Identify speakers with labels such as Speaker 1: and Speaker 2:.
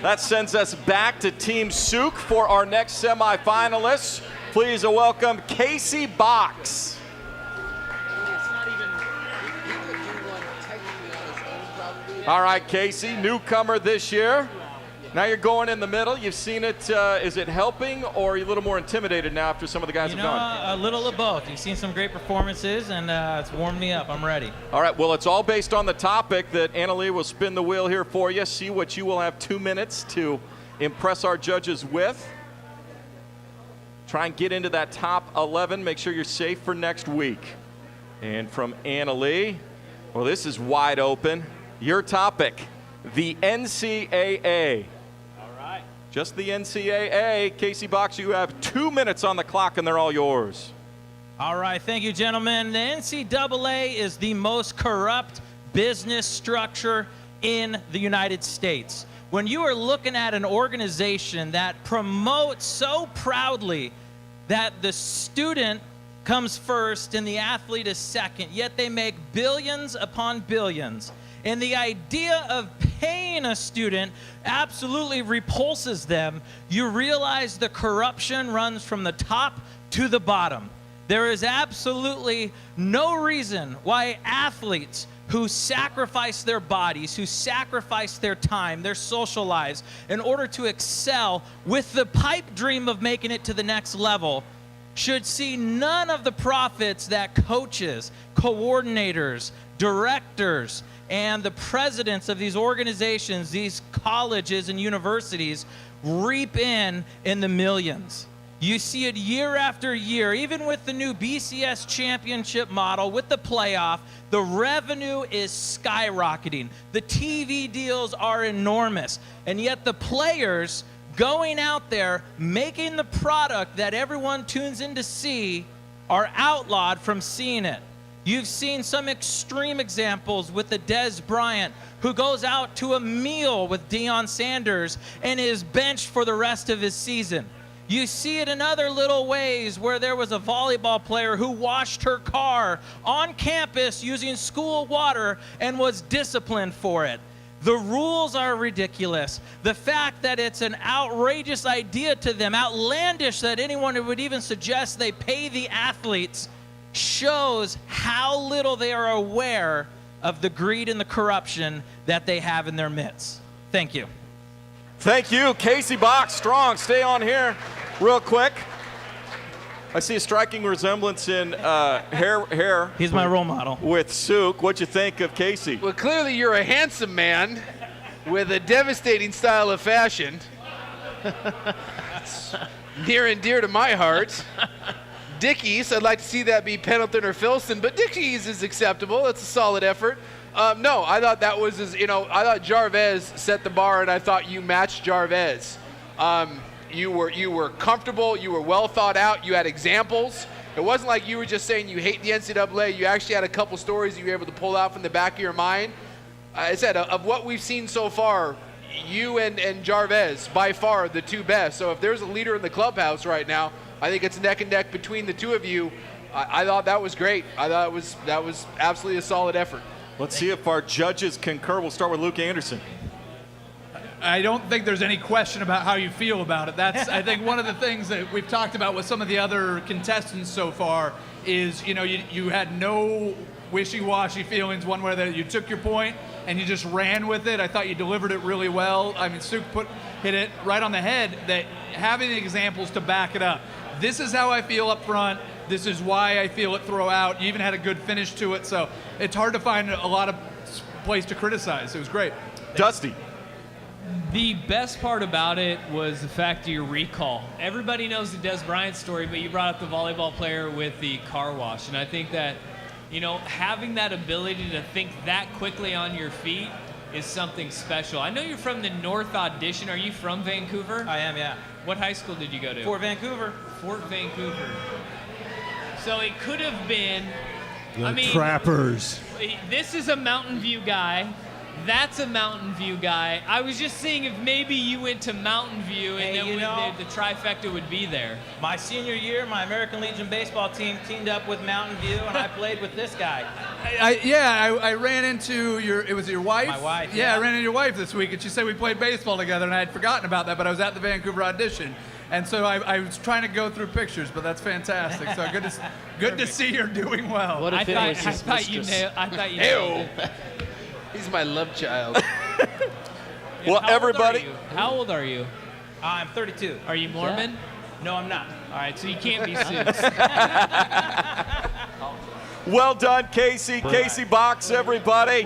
Speaker 1: That sends us back to Team Souk for our next semifinalists. Please welcome Casey Box. All right, Casey, newcomer this year. Now you're going in the middle. You've seen it. Is it helping, or are you a little more intimidated now after some of the guys have gone?
Speaker 2: A little of both. You've seen some great performances, and it's warmed me up. I'm ready.
Speaker 1: All right, well, it's all based on the topic that Annalee will spin the wheel here for you. See what you will have 2 minutes to impress our judges with. Try and get into that top 11. Make sure you're safe for next week. And from Annalee, well, this is wide open. Your topic, the NCAA. Just the NCAA. Casey Box, you have 2 minutes on the clock, and they're all yours.
Speaker 2: All right, thank you, gentlemen. The NCAA is the most corrupt business structure in the United States. When you are looking at an organization that promotes so proudly that the student comes first and the athlete is second, yet they make billions upon billions, and the idea of paying a student absolutely repulses them, you realize the corruption runs from the top to the bottom. There is absolutely no reason why athletes who sacrifice their bodies, who sacrifice their time, their social lives, in order to excel with the pipe dream of making it to the next level, should see none of the profits that coaches, coordinators, directors, and the presidents of these organizations, these colleges and universities, reap in the millions. You see it year after year, even with the new BCS championship model, with the playoff, the revenue is skyrocketing. The TV deals are enormous, and yet the players going out there, making the product that everyone tunes in to see, are outlawed from seeing it. You've seen some extreme examples with the Dez Bryant, who goes out to a meal with Deion Sanders and is benched for the rest of his season. You see it in other little ways, where there was a volleyball player who washed her car on campus using school water and was disciplined for it. The rules are ridiculous. The fact that it's an outrageous idea to them, outlandish that anyone would even suggest they pay the athletes, shows how little they are aware of the greed and the corruption that they have in their midst. Thank you.
Speaker 1: Thank you, Casey Box. Strong, stay on here real quick. I see a striking resemblance in hair.
Speaker 2: He's my role model.
Speaker 1: With Souk. What'd you think of Casey?
Speaker 3: Well, clearly you're a handsome man with a devastating style of fashion. Near and dear to my heart. Dickies, I'd like to see that be Pendleton or Filson, but Dickies is acceptable. That's a solid effort. No, I thought that was, I thought Jarvez set the bar, and I thought you matched Jarvez. You were comfortable. You were well thought out. You had examples. It wasn't like you were just saying you hate the NCAA. You actually had a couple stories you were able to pull out from the back of your mind. I said, of what we've seen so far, you and Jarvez, by far the two best. So if there's a leader in the clubhouse right now, I think it's neck and neck between the two of you. I thought that was great. I thought that was absolutely a solid effort.
Speaker 1: Let's see if our judges concur. We'll start with Luke Anderson.
Speaker 4: I don't think there's any question about how you feel about it. That's, I think, one of the things that we've talked about with some of the other contestants so far is, you had no wishy-washy feelings one way or the other. You took your point and you just ran with it. I thought you delivered it really well. I mean, Souk hit it right on the head, that having examples to back it up. This is how I feel up front. This is why I feel it throughout. You even had a good finish to it, so it's hard to find a lot of place to criticize. It was great.
Speaker 1: Dusty.
Speaker 5: The best part about it was the fact of your recall. Everybody knows the Dez Bryant story, but you brought up the volleyball player with the car wash, and I think that, having that ability to think that quickly on your feet is something special. I know you're from the North Audition. Are you from Vancouver?
Speaker 2: I am, yeah.
Speaker 5: What high school did you go to?
Speaker 2: Fort Vancouver.
Speaker 5: Fort Vancouver. So it could have been,
Speaker 6: Trappers.
Speaker 5: This is a Mountain View guy. That's a Mountain View guy. I was just seeing if maybe you went to Mountain View and then the trifecta would be there.
Speaker 2: My senior year, my American Legion baseball team teamed up with Mountain View, and I played with this guy.
Speaker 4: I ran into it was your wife?
Speaker 2: My wife,
Speaker 4: Yeah,
Speaker 2: yeah.
Speaker 4: I ran into your wife this week, and she said we played baseball together, and I had forgotten about that, but I was at the Vancouver audition. And so I was trying to go through pictures, but that's fantastic. So good to see you're doing well.
Speaker 7: What if
Speaker 5: I
Speaker 7: it
Speaker 5: thought,
Speaker 7: was
Speaker 5: I
Speaker 7: his
Speaker 5: thought you
Speaker 7: mistress?
Speaker 5: nailed. I thought you nailed it.
Speaker 3: He's my love child.
Speaker 5: And
Speaker 1: Well,
Speaker 5: how old
Speaker 1: everybody-
Speaker 5: are you? How old are you?
Speaker 2: I'm 32.
Speaker 5: Are you Mormon?
Speaker 2: No, I'm not.
Speaker 5: All right, so you can't be sued.
Speaker 1: Well done, Casey. Casey Box, everybody.